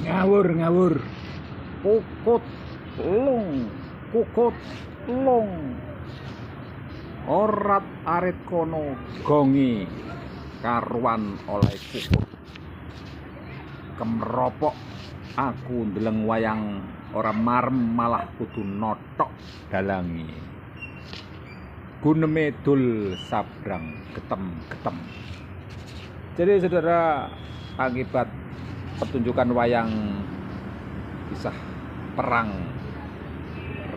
Ngawur, ngawur. Kukut lung, kukut lung. Orat arit kono gongi karuan oleh kukut. Kemropok aku ndeleng wayang ora marem malah kudu notok dalangi. Guneme dul sabrang getem-getem. Jadi saudara, akibat pertunjukan wayang kisah perang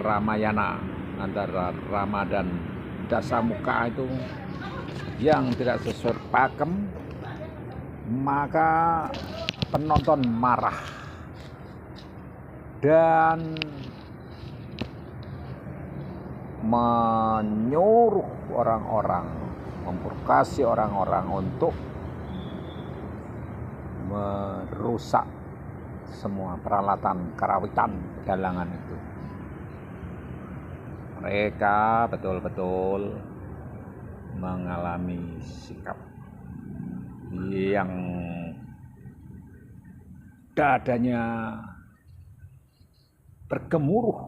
Ramayana antara Rama dan Dasamuka itu yang tidak sesuai pakem, maka penonton marah dan menyuruh orang-orang, memprovokasi orang-orang untuk merusak semua peralatan karawitan dalangan itu. Mereka betul-betul mengalami sikap yang dadanya bergemuruh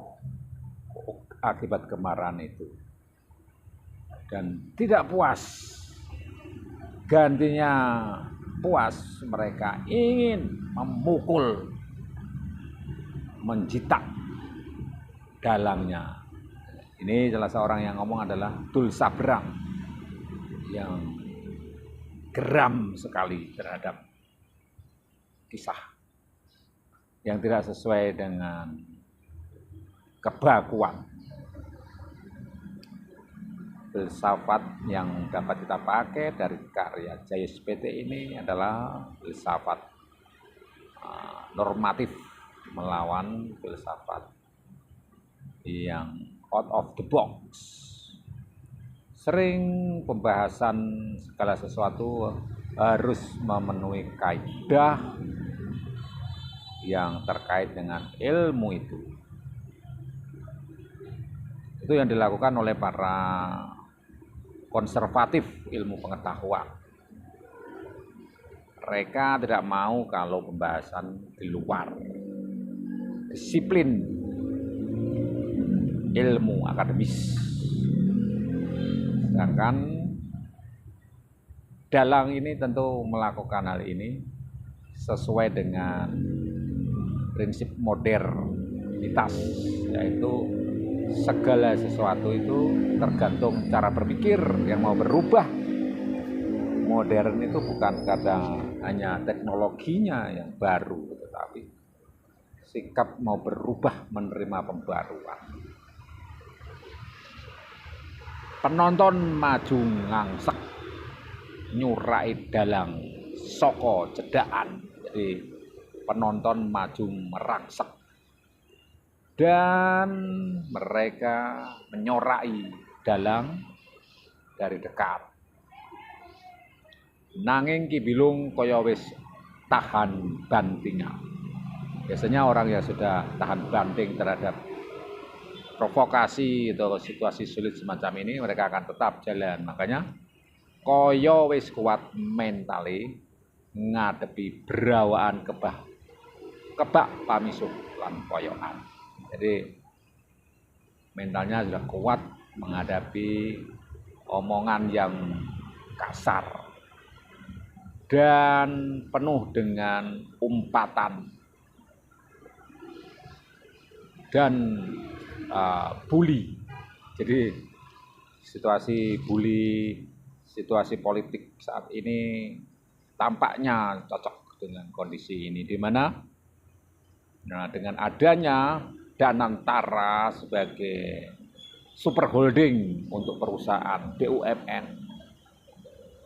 akibat kemarahan itu, dan tidak puas, gantinya puas mereka ingin memukul, menjitak dalangnya. Ini salah seorang yang ngomong adalah Dul Sabrang yang geram sekali terhadap kisah yang tidak sesuai dengan kebakuan. Filsafat yang dapat kita pakai dari karya Jayus PT ini adalah filsafat normatif melawan filsafat yang out of the box. Sering pembahasan segala sesuatu harus memenuhi kaidah yang terkait dengan ilmu itu. Itu yang dilakukan oleh para konservatif ilmu pengetahuan. Mereka tidak mau kalau pembahasan di luar disiplin ilmu akademis. Sedangkan dalang ini tentu melakukan hal ini sesuai dengan prinsip modernitas, yaitu segala sesuatu itu tergantung cara berpikir yang mau berubah. Modern itu bukan kadang hanya teknologinya yang baru, tetapi sikap mau berubah menerima pembaruan. Penonton maju ngangsek nyurai dalang soko cedaan. Jadi penonton maju merangsek dan mereka menyorai dalang dari dekat. Nanging Ki Bilung kaya wis tahan bantingan. Biasanya orang yang sudah tahan banting terhadap provokasi atau situasi sulit semacam ini, mereka akan tetap jalan. Makanya kaya wis kuat mentali ngadepi berawaan kebak pamisuh lan koyokan. Jadi mentalnya sudah kuat menghadapi omongan yang kasar dan penuh dengan umpatan dan bully. Jadi situasi bully, situasi politik saat ini tampaknya cocok dengan kondisi ini, di mana dengan adanya Danantara sebagai super holding untuk perusahaan BUMN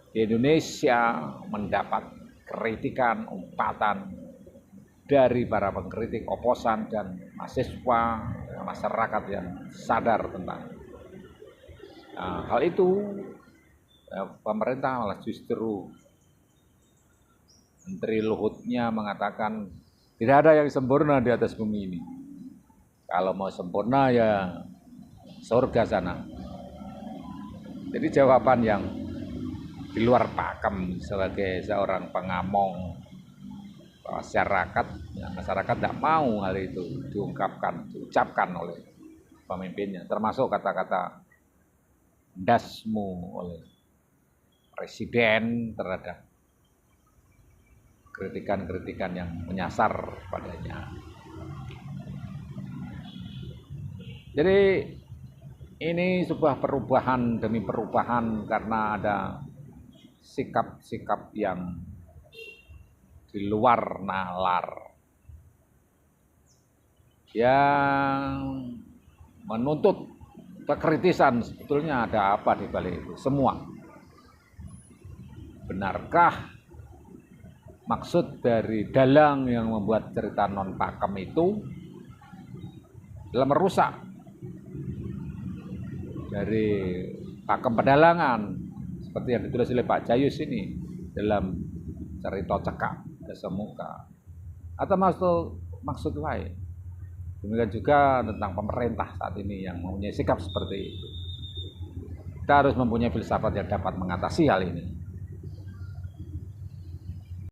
di Indonesia mendapat kritikan, umpatan dari para pengkritik, oposan, dan mahasiswa, masyarakat yang sadar tentang hal itu. Pemerintah malah justru Menteri Luhutnya mengatakan tidak ada yang sempurna di atas bumi ini. Kalau mau sempurna ya surga sana. Jadi jawaban yang di luar pakem sebagai seorang pengamong Masyarakat tidak mau hal itu diucapkan oleh pemimpinnya, termasuk kata-kata dasmu oleh presiden terhadap kritikan-kritikan yang menyasar padanya. Jadi ini sebuah perubahan demi perubahan karena ada sikap-sikap yang di luar nalar yang menuntut kekritisan. Sebetulnya ada apa di balik itu semua? Benarkah maksud dari dalang yang membuat cerita non pakem itu adalah merusak dari pakem pedalangan seperti yang ditulis oleh Pak Jayus ini dalam cerita Cekak Dasamuka, atau maksud lain? Demikian juga tentang pemerintah saat ini yang mempunyai sikap seperti itu. Kita harus mempunyai filsafat yang dapat mengatasi hal ini.